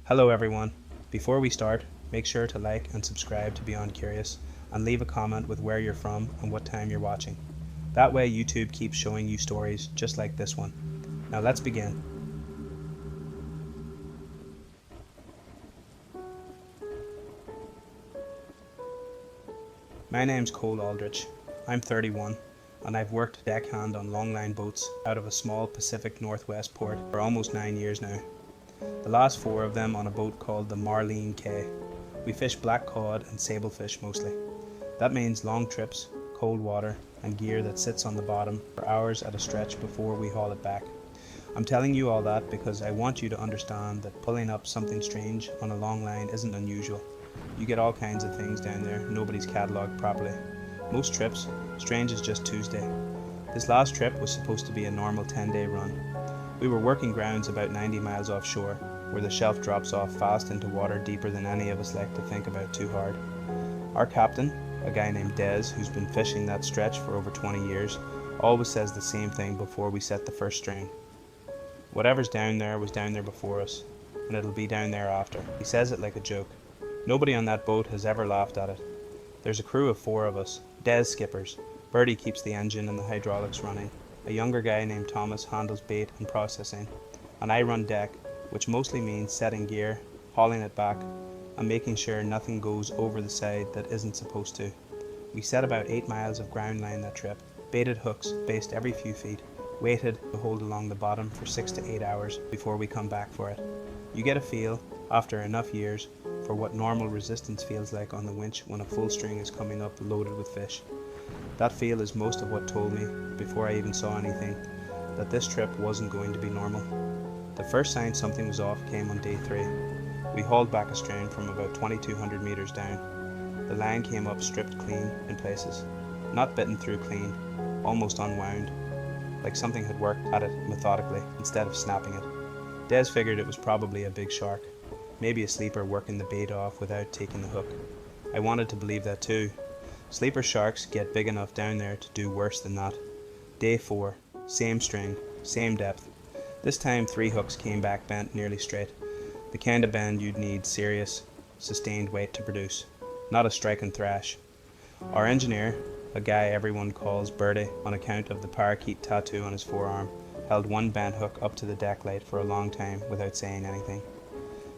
Hello everyone. Before we start, make sure to like and subscribe to Beyond Curious and leave a comment with where you're from and what time you're watching. That way YouTube keeps showing you stories just like this one. Now let's begin. My name's Cole Aldrich. I'm 31 and I've worked deckhand on longline boats out of a small Pacific Northwest port for almost 9 years now. The last 4 of them on a boat called the Marlene K. We fish black cod and sablefish mostly. That means long trips, cold water, and gear that sits on the bottom for hours at a stretch before we haul it back. I'm telling you all that because I want you to understand that pulling up something strange on a long line isn't unusual. You get all kinds of things down there nobody's catalogued properly. Most trips, strange is just Tuesday. This last trip was supposed to be a normal 10-day run. We were working grounds about 90 miles offshore, where the shelf drops off fast into water deeper than any of us like to think about too hard. Our captain, a guy named Des, who's been fishing that stretch for over 20 years, always says the same thing before we set the first string. Whatever's down there was down there before us, and it'll be down there after. He says it like a joke. Nobody on that boat has ever laughed at it. There's a crew of 4 of us. Des skippers. Bertie keeps the engine and the hydraulics running. A younger guy named Thomas handles bait and processing, and I run deck, which mostly means setting gear, hauling it back, and making sure nothing goes over the side that isn't supposed to. We set about 8 miles of ground line that trip, baited hooks based every few feet, waited to hold along the bottom for 6 to 8 hours before we come back for it. You get a feel, after enough years, for what normal resistance feels like on the winch when a full string is coming up loaded with fish. That feel is most of what told me, before I even saw anything, that this trip wasn't going to be normal. The first sign something was off came on day 3. We hauled back a string from about 2,200 meters down. The line came up stripped clean in places, not bitten through clean, almost unwound, like something had worked at it methodically instead of snapping it. Des figured it was probably a big shark, maybe a sleeper working the bait off without taking the hook. I wanted to believe that too. Sleeper sharks get big enough down there to do worse than that. Day 4, same string, same depth. This time 3 hooks came back bent nearly straight. The kind of bend you'd need serious, sustained weight to produce, not a strike and thrash. Our engineer, a guy everyone calls Bertie on account of the parakeet tattoo on his forearm, held one bent hook up to the deck light for a long time without saying anything.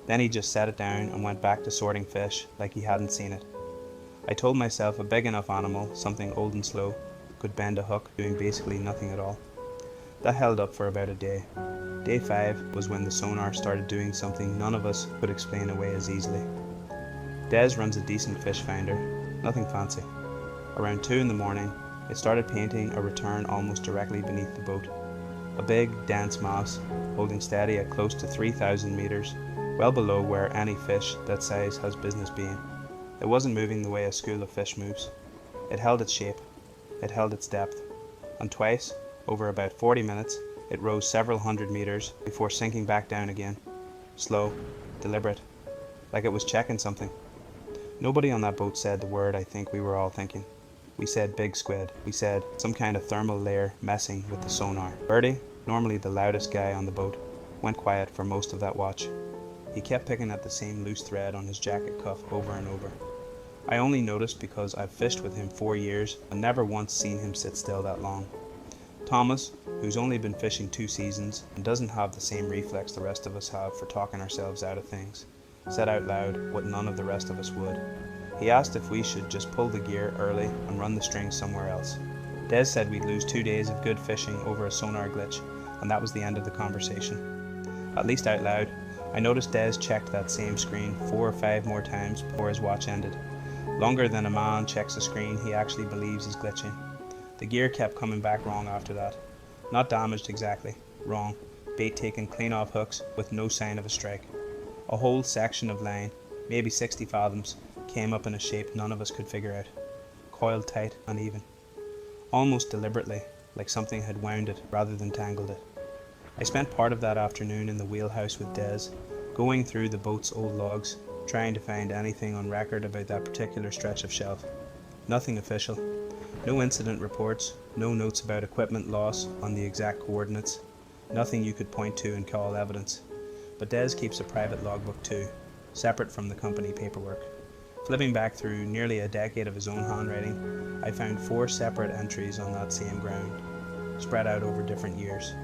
Then he just set it down and went back to sorting fish like he hadn't seen it. I told myself a big enough animal, something old and slow, could bend a hook doing basically nothing at all. That held up for about a day. Day 5 was when the sonar started doing something none of us could explain away as easily. Des runs a decent fish finder, nothing fancy. Around 2 in the morning, it started painting a return almost directly beneath the boat. A big, dense mass, holding steady at close to 3,000 meters, well below where any fish that size has business being. It wasn't moving the way a school of fish moves. It held its shape, it held its depth, and twice, over about 40 minutes, it rose several hundred meters before sinking back down again. Slow, deliberate, like it was checking something. Nobody on that boat said the word I think we were all thinking. We said big squid. We said some kind of thermal layer messing with the sonar. Bertie, normally the loudest guy on the boat, went quiet for most of that watch. He kept picking at the same loose thread on his jacket cuff over and over. I only noticed because I've fished with him 4 years and never once seen him sit still that long. Thomas, who's only been fishing 2 seasons and doesn't have the same reflex the rest of us have for talking ourselves out of things, said out loud what none of the rest of us would. He asked if we should just pull the gear early and run the string somewhere else. Des said we'd lose 2 days of good fishing over a sonar glitch, and that was the end of the conversation. At least out loud, I noticed Des checked that same screen 4 or 5 more times before his watch ended. Longer than a man checks a screen he actually believes is glitching. The gear kept coming back wrong after that. Not damaged exactly, wrong. Bait taken clean off hooks with no sign of a strike. A whole section of line, maybe 60 fathoms, came up in a shape none of us could figure out. Coiled tight, uneven. Almost deliberately, like something had wound it rather than tangled it. I spent part of that afternoon in the wheelhouse with Des, going through the boat's old logs, trying to find anything on record about that particular stretch of shelf. Nothing official. No incident reports, no notes about equipment loss on the exact coordinates, nothing you could point to and call evidence. but Des keeps a private logbook too, separate from the company paperwork. Flipping back through nearly a decade of his own handwriting, I found 4 separate entries on that same ground, spread out over different years,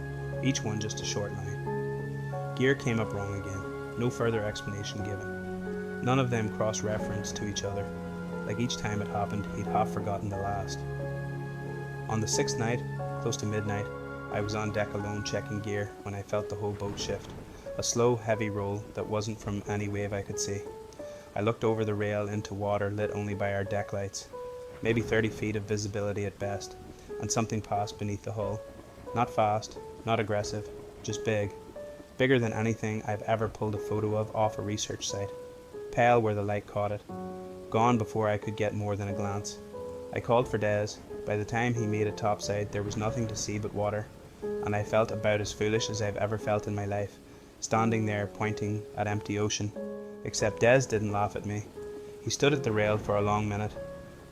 each one just a short line. Gear came up wrong again, no further explanation given. None of them cross-referenced to each other, like each time it happened he'd half forgotten the last. On the 6th night, close to midnight, I was on deck alone checking gear when I felt the whole boat shift, a slow, heavy roll that wasn't from any wave I could see. I looked over the rail into water lit only by our deck lights, maybe 30 feet of visibility at best, and something passed beneath the hull. Not fast, not aggressive, just big. Bigger than anything I've ever pulled a photo of off a research site. Pale where the light caught it. Gone before I could get more than a glance. I called for Des. By the time he made it topside, there was nothing to see but water, and I felt about as foolish as I've ever felt in my life, standing there pointing at empty ocean. Except Des didn't laugh at me. He stood at the rail for a long minute,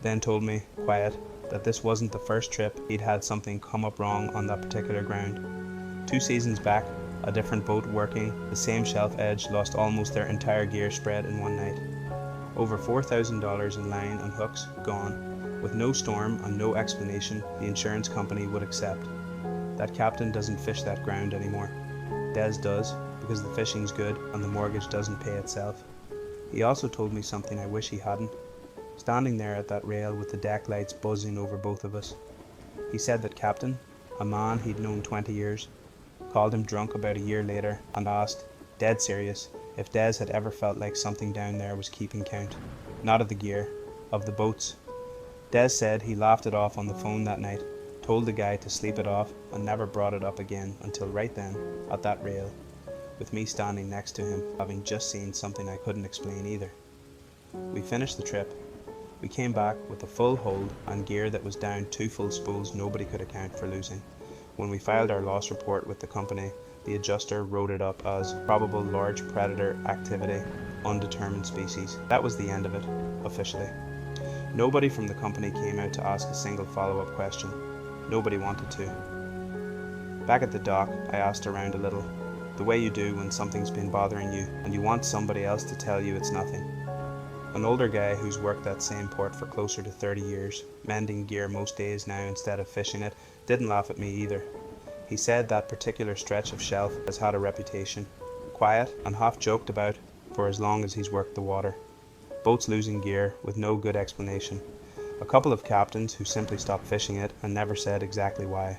then told me, quiet, that this wasn't the first trip he'd had something come up wrong on that particular ground. 2 seasons back, a different boat working the same shelf edge lost almost their entire gear spread in one night. Over $4,000 in line and hooks gone, with no storm and no explanation the insurance company would accept. That captain doesn't fish that ground anymore. Des does, because the fishing's good and the mortgage doesn't pay itself. He also told me something I wish he hadn't. Standing there at that rail with the deck lights buzzing over both of us. He said that captain, a man he'd known 20 years, called him drunk about a year later and asked, dead serious, if Des had ever felt like something down there was keeping count. Not of the gear, of the boats. Des said he laughed it off on the phone that night, told the guy to sleep it off and never brought it up again until right then, at that rail, with me standing next to him, having just seen something I couldn't explain either. We finished the trip. We came back with a full hold and gear that was down 2 full spools nobody could account for losing. When we filed our loss report with the company, the adjuster wrote it up as probable large predator activity, undetermined species. That was the end of it, officially. Nobody from the company came out to ask a single follow-up question. Nobody wanted to. Back at the dock, I asked around a little, the way you do when something's been bothering you and you want somebody else to tell you it's nothing. An older guy who's worked that same port for closer to 30 years, mending gear most days now instead of fishing it, didn't laugh at me either. He said that particular stretch of shelf has had a reputation, quiet and half joked about for as long as he's worked the water. Boats losing gear with no good explanation. A couple of captains who simply stopped fishing it and never said exactly why.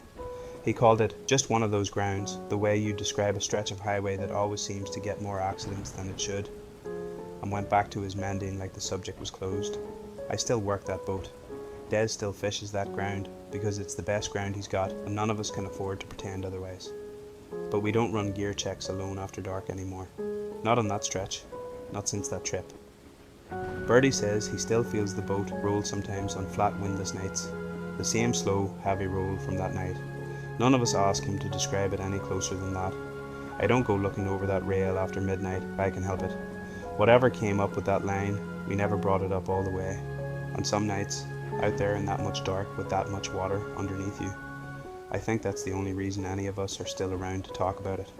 He called it just one of those grounds, the way you describe a stretch of highway that always seems to get more accidents than it should, and went back to his mending like the subject was closed. I still work that boat. Des still fishes that ground because it's the best ground he's got and none of us can afford to pretend otherwise. But we don't run gear checks alone after dark anymore. Not on that stretch. Not since that trip. Birdie says he still feels the boat roll sometimes on flat windless nights. The same slow, heavy roll from that night. None of us ask him to describe it any closer than that. I don't go looking over that rail after midnight if I can help it. Whatever came up with that line, we never brought it up all the way. And some nights, out there in that much dark with that much water underneath you, I think that's the only reason any of us are still around to talk about it.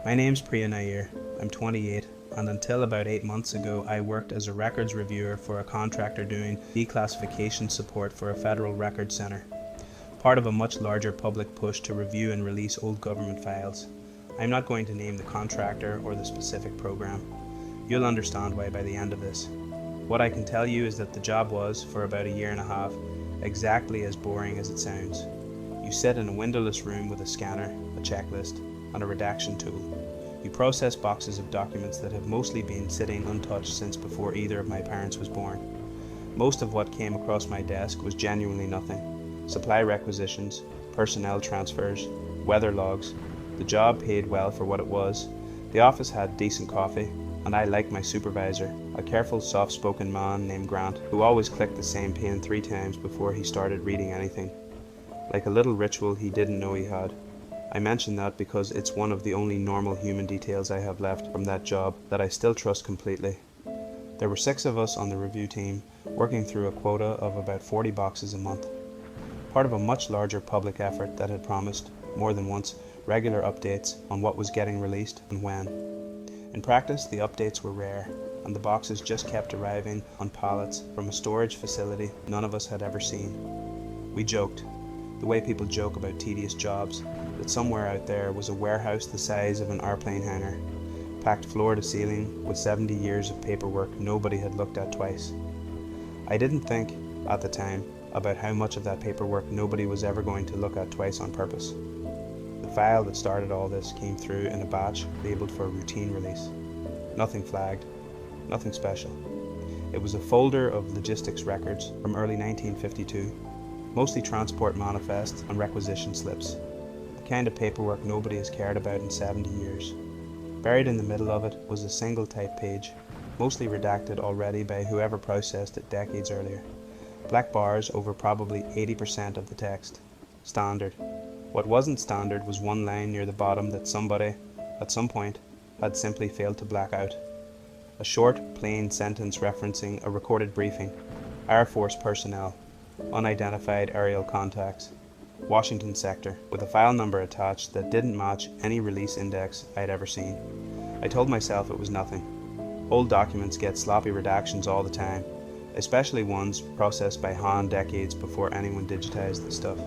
My name's Priya Nair. I'm 28, and until about 8 months ago I worked as a records reviewer for a contractor doing declassification support for a federal records centre, part of a much larger public push to review and release old government files. I'm not going to name the contractor or the specific program. You'll understand why by the end of this. What I can tell you is that the job was, for about a year and a half, exactly as boring as it sounds. You sit in a windowless room with a scanner, a checklist, and a redaction tool. You process boxes of documents that have mostly been sitting untouched since before either of my parents was born. Most of what came across my desk was genuinely nothing. Supply requisitions, personnel transfers, weather logs. The job paid well for what it was. The office had decent coffee, and I liked my supervisor, a careful, soft-spoken man named Grant, who always clicked the same pen 3 times before he started reading anything. Like a little ritual he didn't know he had. I mention that because it's one of the only normal human details I have left from that job that I still trust completely. There were 6 of us on the review team, working through a quota of about 40 boxes a month. Part of a much larger public effort that had promised, more than once, regular updates on what was getting released and when. In practice, the updates were rare, and the boxes just kept arriving on pallets from a storage facility none of us had ever seen. We joked, the way people joke about tedious jobs, that somewhere out there was a warehouse the size of an airplane hangar, packed floor to ceiling with 70 years of paperwork nobody had looked at twice. I didn't think, at the time, about how much of that paperwork nobody was ever going to look at twice on purpose. The file that started all this came through in a batch labelled for routine release. Nothing flagged, nothing special. It was a folder of logistics records from early 1952, mostly transport manifests and requisition slips, the kind of paperwork nobody has cared about in 70 years. Buried in the middle of it was a single type page, mostly redacted already by whoever processed it decades earlier. Black bars over probably 80% of the text. Standard. What wasn't standard was one line near the bottom that somebody, at some point, had simply failed to black out. A short, plain sentence referencing a recorded briefing. Air Force personnel. Unidentified aerial contacts. Washington sector, with a file number attached that didn't match any release index I'd ever seen. I told myself it was nothing. Old documents get sloppy redactions all the time, especially ones processed by hand decades before anyone digitized the stuff.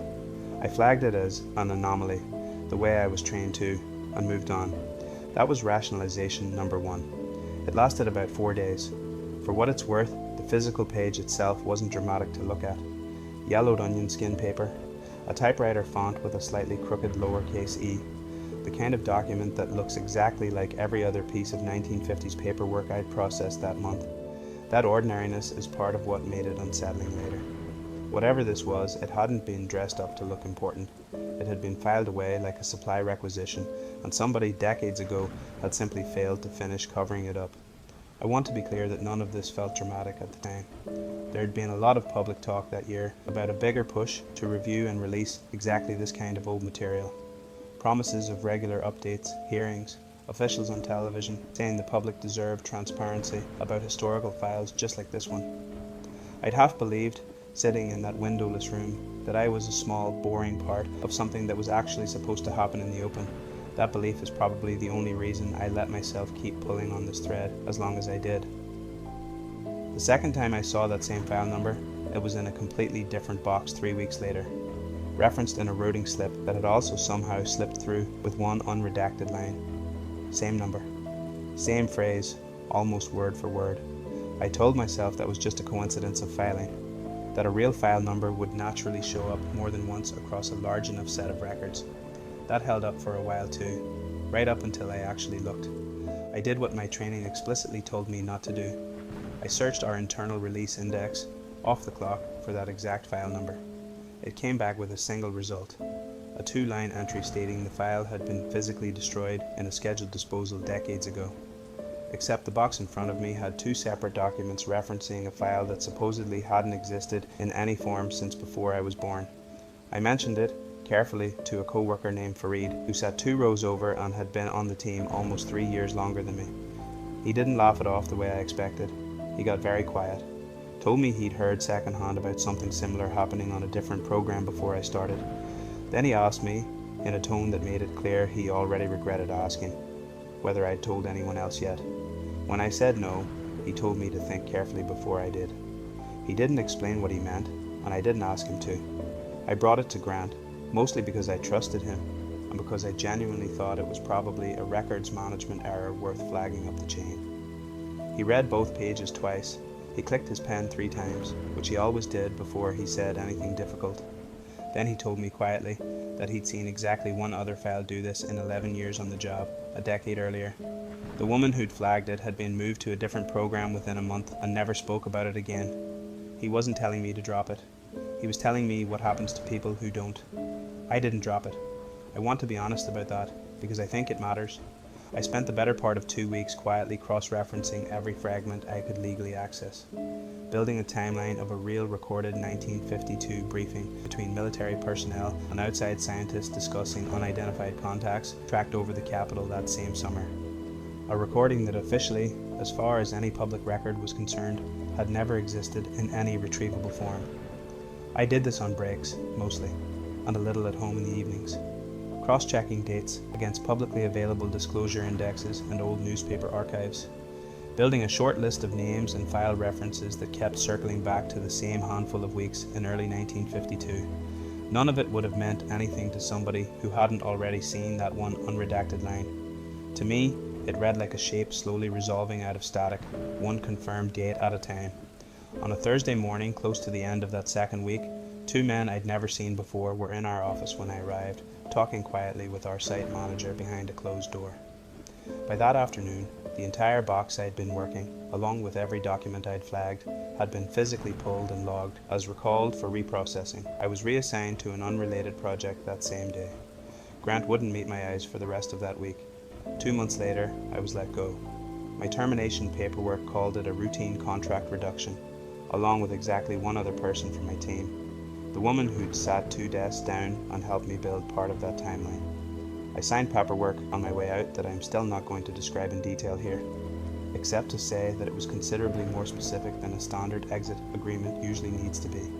I flagged it as an anomaly, the way I was trained to, and moved on. That was rationalization number 1. It lasted about 4 days. For what it's worth, the physical page itself wasn't dramatic to look at. Yellowed onion skin paper, a typewriter font with a slightly crooked lowercase e, the kind of document that looks exactly like every other piece of 1950s paperwork I'd processed that month. That ordinariness is part of what made it unsettling later. Whatever this was, it hadn't been dressed up to look important. It had been filed away like a supply requisition, and somebody decades ago had simply failed to finish covering it up. I want to be clear that none of this felt dramatic at the time. There had been a lot of public talk that year about a bigger push to review and release exactly this kind of old material. Promises of regular updates, hearings, officials on television saying the public deserved transparency about historical files just like this one. I'd half believed, sitting in that windowless room, that I was a small, boring part of something that was actually supposed to happen in the open. That belief is probably the only reason I let myself keep pulling on this thread as long as I did. The second time I saw that same file number, it was in a completely different box 3 weeks later, referenced in a routing slip that had also somehow slipped through with one unredacted line. Same number, same phrase, almost word for word. I told myself that was just a coincidence of filing, that a real file number would naturally show up more than once across a large enough set of records. That held up for a while too, right up until I actually looked. I did what my training explicitly told me not to do. I searched our internal release index, off the clock, for that exact file number. It came back with a single result, a 2-line entry stating the file had been physically destroyed in a scheduled disposal decades ago. Except the box in front of me had 2 separate documents referencing a file that supposedly hadn't existed in any form since before I was born. I mentioned it, carefully, to a co-worker named Fareed, who sat 2 rows over and had been on the team almost 3 years longer than me. He didn't laugh it off the way I expected. He got very quiet, told me he'd heard secondhand about something similar happening on a different program before I started. Then he asked me, in a tone that made it clear he already regretted asking, whether I'd told anyone else yet. When I said no, he told me to think carefully before I did. He didn't explain what he meant, and I didn't ask him to. I brought it to Grant, mostly because I trusted him, and because I genuinely thought it was probably a records management error worth flagging up the chain. He read both pages twice. He clicked his pen 3 times, which he always did before he said anything difficult. Then he told me quietly that he'd seen exactly one other file do this in 11 years on the job, a decade earlier. The woman who'd flagged it had been moved to a different program within a month and never spoke about it again. He wasn't telling me to drop it. He was telling me what happens to people who don't. I didn't drop it. I want to be honest about that, because I think it matters. I spent the better part of 2 weeks quietly cross-referencing every fragment I could legally access, building a timeline of a real recorded 1952 briefing between military personnel and outside scientists discussing unidentified contacts tracked over the capital that same summer. A recording that officially, as far as any public record was concerned, had never existed in any retrievable form. I did this on breaks, mostly, and a little at home in the evenings, cross-checking dates against publicly available disclosure indexes and old newspaper archives, building a short list of names and file references that kept circling back to the same handful of weeks in early 1952. None of it would have meant anything to somebody who hadn't already seen that one unredacted line. To me, it read like a shape slowly resolving out of static, one confirmed date at a time. On a Thursday morning, close to the end of that second week, 2 men I'd never seen before were in our office when I arrived, talking quietly with our site manager behind a closed door. By that afternoon, the entire box I'd been working, along with every document I'd flagged, had been physically pulled and logged as recalled for reprocessing. I was reassigned to an unrelated project that same day. Grant wouldn't meet my eyes for the rest of that week. 2 months later, I was let go. My termination paperwork called it a routine contract reduction, along with exactly one other person from my team, the woman who'd sat 2 desks down and helped me build part of that timeline. I signed paperwork on my way out that I'm still not going to describe in detail here, except to say that it was considerably more specific than a standard exit agreement usually needs to be.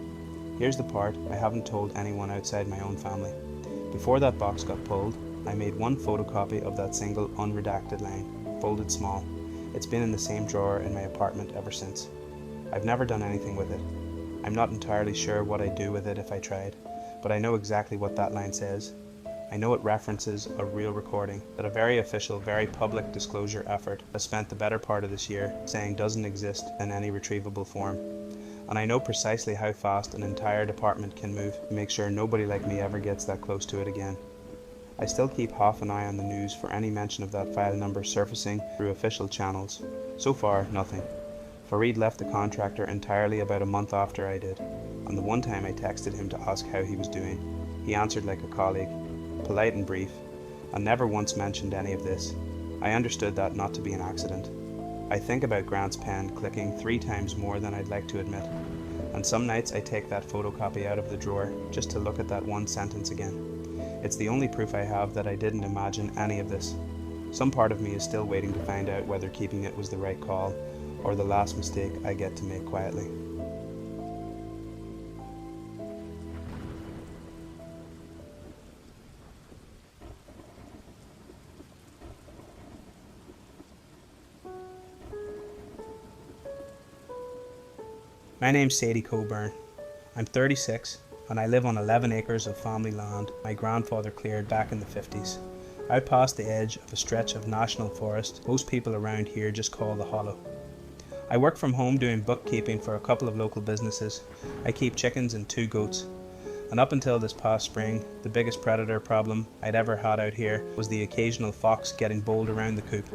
Here's the part I haven't told anyone outside my own family. Before that box got pulled, I made one photocopy of that single unredacted line, folded small. It's been in the same drawer in my apartment ever since. I've never done anything with it. I'm not entirely sure what I'd do with it if I tried, but I know exactly what that line says. I know it references a real recording that a very official, very public disclosure effort has spent the better part of this year saying doesn't exist in any retrievable form. And I know precisely how fast an entire department can move to make sure nobody like me ever gets that close to it again. I still keep half an eye on the news for any mention of that file number surfacing through official channels. So far, nothing. Fareed left the contractor entirely about a month after I did, and the one time I texted him to ask how he was doing, he answered like a colleague, polite and brief, and never once mentioned any of this. I understood that not to be an accident. I think about Grant's pen clicking 3 times more than I'd like to admit, and some nights I take that photocopy out of the drawer just to look at that one sentence again. It's the only proof I have that I didn't imagine any of this. Some part of me is still waiting to find out whether keeping it was the right call, or the last mistake I get to make quietly. My name's Sadie Coburn. I'm 36, and I live on 11 acres of family land my grandfather cleared back in the 50s, out past the edge of a stretch of national forest most people around here just call the Hollow. I work from home doing bookkeeping for a couple of local businesses. I keep chickens and 2 goats, and up until this past spring, the biggest predator problem I'd ever had out here was the occasional fox getting bowled around the coop.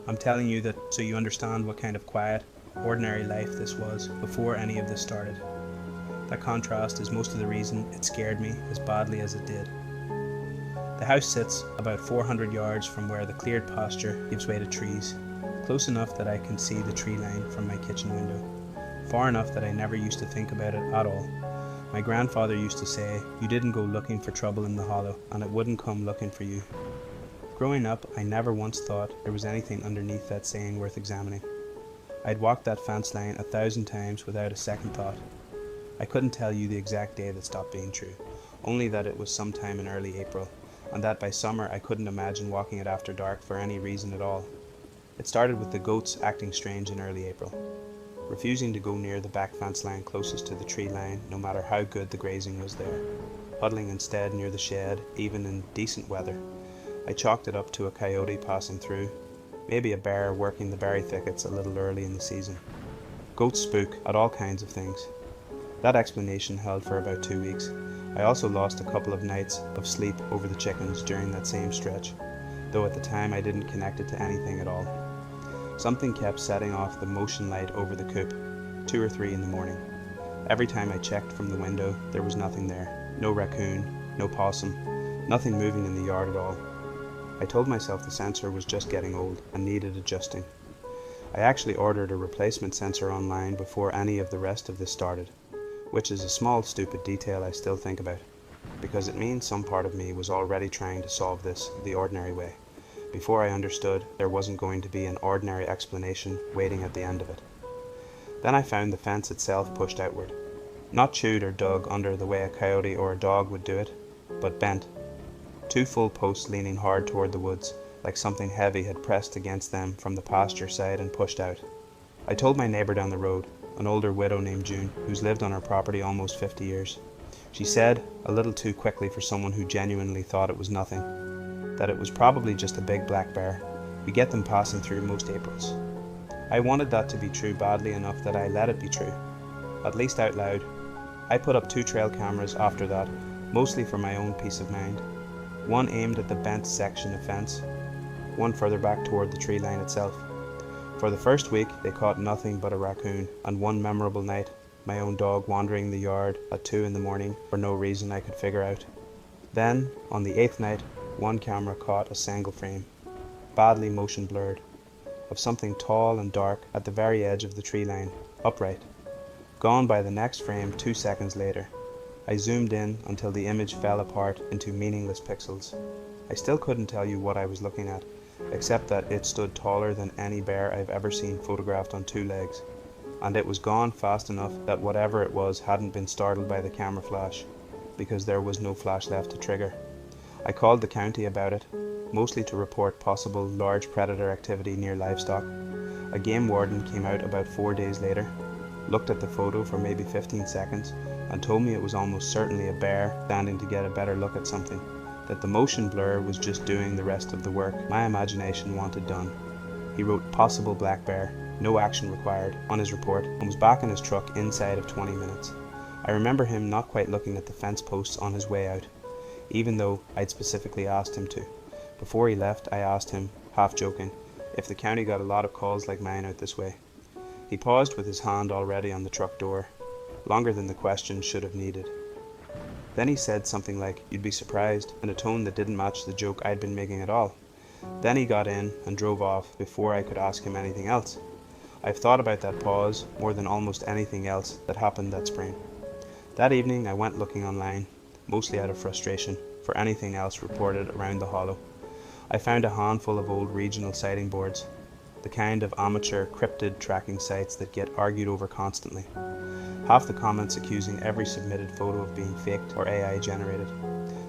I'm telling you that so you understand what kind of quiet, ordinary life this was before any of this started. That contrast is most of the reason it scared me as badly as it did. The house sits about 400 yards from where the cleared pasture gives way to trees, close enough that I can see the tree line from my kitchen window, far enough that I never used to think about it at all. My grandfather used to say, you didn't go looking for trouble in the Hollow, and it wouldn't come looking for you. Growing up, I never once thought there was anything underneath that saying worth examining. I'd walked that fence line 1,000 times without a second thought. I couldn't tell you the exact day that stopped being true, only that it was sometime in early April, and that by summer I couldn't imagine walking it after dark for any reason at all. It started with the goats acting strange in early April, refusing to go near the back fence line closest to the tree line no matter how good the grazing was there, huddling instead near the shed even in decent weather. I chalked it up to a coyote passing through, maybe a bear working the berry thickets a little early in the season. Goats spook at all kinds of things. That explanation held for about 2 weeks. I also lost a couple of nights of sleep over the chickens during that same stretch, though at the time I didn't connect it to anything at all. Something kept setting off the motion light over the coop, 2 or 3 in the morning. Every time I checked from the window, there was nothing there. No raccoon, no possum, nothing moving in the yard at all. I told myself the censor was just getting old and needed adjusting. I actually ordered a replacement censor online before any of the rest of this started, which is a small stupid detail I still think about, because it means some part of me was already trying to solve this the ordinary way, before I understood there wasn't going to be an ordinary explanation waiting at the end of it. Then I found the fence itself pushed outward, not chewed or dug under the way a coyote or a dog would do it, but bent. 2 full posts leaning hard toward the woods, like something heavy had pressed against them from the pasture side and pushed out. I told my neighbour down the road, an older widow named June, who's lived on our property almost 50 years. She said, a little too quickly for someone who genuinely thought it was nothing, that it was probably just a big black bear. We get them passing through most Aprils. I wanted that to be true badly enough that I let it be true, at least out loud. I put up 2 trail cameras after that, mostly for my own peace of mind. One aimed at the bent section of fence, one further back toward the tree line itself. For the first week they caught nothing but a raccoon, and one memorable night, my own dog wandering the yard at 2 in the morning for no reason I could figure out. Then, on the 8th night, one camera caught a single frame, badly motion blurred, of something tall and dark at the very edge of the tree line, upright. Gone by the next frame 2 seconds later. I zoomed in until the image fell apart into meaningless pixels. I still couldn't tell you what I was looking at, except that it stood taller than any bear I've ever seen photographed on 2 legs, and it was gone fast enough that whatever it was hadn't been startled by the camera flash, because there was no flash left to trigger. I called the county about it, mostly to report possible large predator activity near livestock. A game warden came out about 4 days later, looked at the photo for maybe 15 seconds, and told me it was almost certainly a bear standing to get a better look at something, that the motion blur was just doing the rest of the work my imagination wanted done. He wrote possible black bear, no action required, on his report, and was back in his truck inside of 20 minutes. I remember him not quite looking at the fence posts on his way out, even though I'd specifically asked him to. Before he left, I asked him, half joking, if the county got a lot of calls like mine out this way. He paused with his hand already on the truck door, longer than the question should have needed. Then he said something like, "You'd be surprised," in a tone that didn't match the joke I'd been making at all. Then he got in and drove off before I could ask him anything else. I've thought about that pause more than almost anything else that happened that spring. That evening I went looking online, mostly out of frustration, for anything else reported around the hollow. I found a handful of old regional sighting boards, the kind of amateur cryptid tracking sites that get argued over constantly. Half the comments accusing every submitted photo of being faked or AI generated,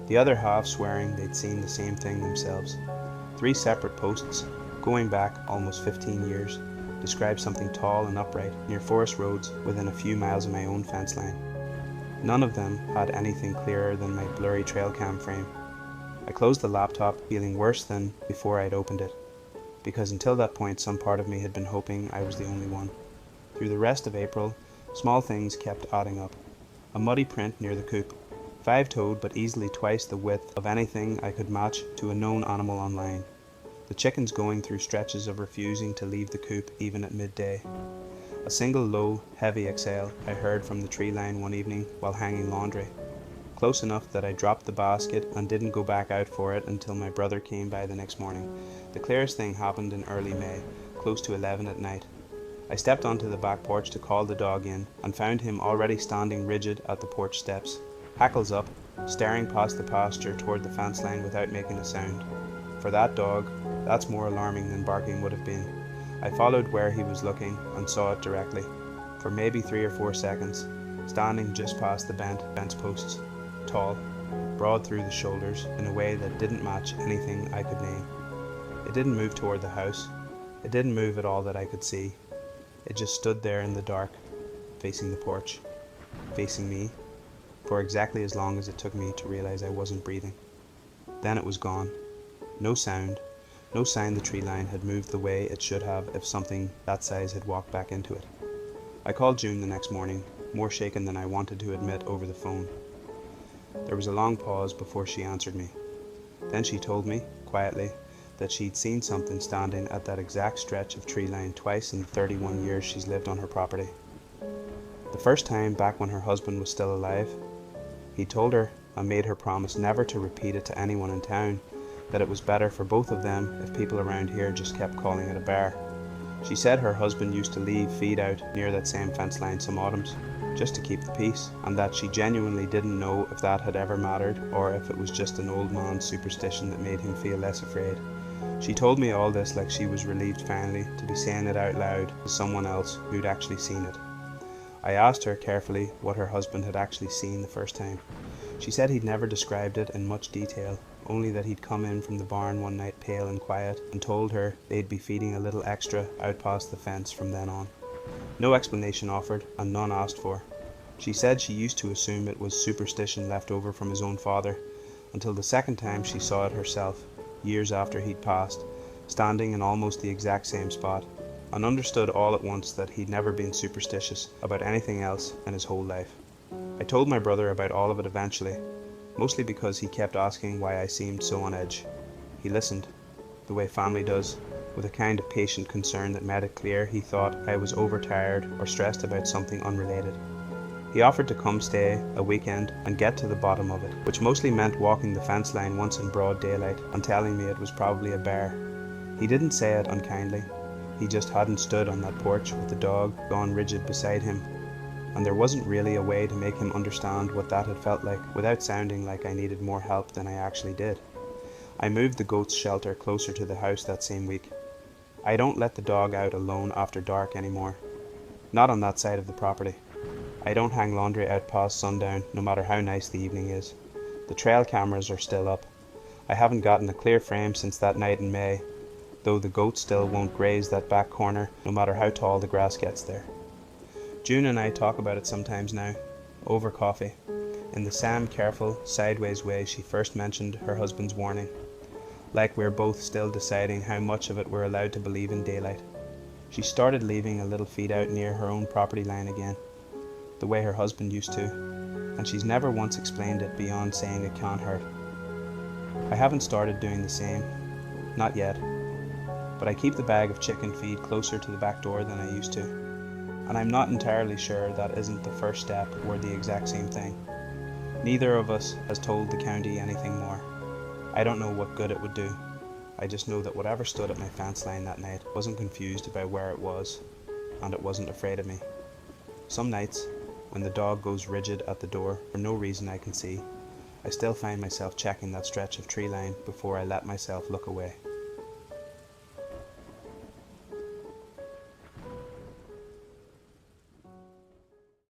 the other half swearing they'd seen the same thing themselves. 3 separate posts, going back almost 15 years, describe something tall and upright near forest roads within a few miles of my own fence line. None of them had anything clearer than my blurry trail cam frame. I closed the laptop, feeling worse than before I'd opened it, because until that point some part of me had been hoping I was the only one. Through the rest of April, small things kept adding up. A muddy print near the coop, 5-toed but easily twice the width of anything I could match to a known animal online. The chickens going through stretches of refusing to leave the coop even at midday. A single low, heavy exhale I heard from the tree line one evening while hanging laundry, close enough that I dropped the basket and didn't go back out for it until my brother came by the next morning. The clearest thing happened in early May, close to 11 at night. I stepped onto the back porch to call the dog in and found him already standing rigid at the porch steps, hackles up, staring past the pasture toward the fence line without making a sound. For that dog, that's more alarming than barking would have been. I followed where he was looking and saw it directly, for maybe 3 or 4 seconds, standing just past the bent fence posts, tall, broad through the shoulders in a way that didn't match anything I could name. It didn't move toward the house. It didn't move at all that I could see. It just stood there in the dark, facing the porch, facing me, for exactly as long as it took me to realize I wasn't breathing. Then it was gone. No sound, no sign the tree line had moved the way it should have if something that size had walked back into it. I called June the next morning, more shaken than I wanted to admit over the phone. There was a long pause before she answered me. Then she told me, quietly, that she'd seen something standing at that exact stretch of tree line twice in the 31 years she's lived on her property. The first time back when her husband was still alive. He told her and made her promise never to repeat it to anyone in town, that it was better for both of them if people around here just kept calling it a bar. She said her husband used to leave feed out near that same fence line some autumns, just to keep the peace, and that she genuinely didn't know if that had ever mattered or if it was just an old man's superstition that made him feel less afraid. She told me all this like she was relieved finally to be saying it out loud to someone else who'd actually seen it. I asked her carefully what her husband had actually seen the first time. She said he'd never described it in much detail, only that he'd come in from the barn one night pale and quiet and told her they'd be feeding a little extra out past the fence from then on. No explanation offered and none asked for. She said she used to assume it was superstition left over from his own father, until the second time she saw it herself, years after he'd passed, standing in almost the exact same spot, and understood all at once that he'd never been superstitious about anything else in his whole life. I told my brother about all of it eventually, mostly because he kept asking why I seemed so on edge. He listened, the way family does, with a kind of patient concern that made it clear he thought I was overtired or stressed about something unrelated. He offered to come stay a weekend and get to the bottom of it, which mostly meant walking the fence line once in broad daylight and telling me it was probably a bear. He didn't say it unkindly, he just hadn't stood on that porch with the dog gone rigid beside him, and there wasn't really a way to make him understand what that had felt like without sounding like I needed more help than I actually did. I moved the goat's shelter closer to the house that same week. I don't let the dog out alone after dark anymore, not on that side of the property. I don't hang laundry out past sundown, no matter how nice the evening is. The trail cameras are still up. I haven't gotten a clear frame since that night in May, though the goat still won't graze that back corner, no matter how tall the grass gets there. June and I talk about it sometimes now, over coffee, in the same careful, sideways way she first mentioned her husband's warning, like we're both still deciding how much of it we're allowed to believe in daylight. She started leaving a little feed out near her own property line again, the way her husband used to, and she's never once explained it beyond saying it can't hurt. I haven't started doing the same, not yet, but I keep the bag of chicken feed closer to the back door than I used to, and I'm not entirely sure that isn't the first step toward the exact same thing. Neither of us has told the county anything more. I don't know what good it would do. I just know that whatever stood at my fence line that night wasn't confused about where it was, and it wasn't afraid of me. Some nights, when the dog goes rigid at the door for no reason I can see, I still find myself checking that stretch of tree line before I let myself look away.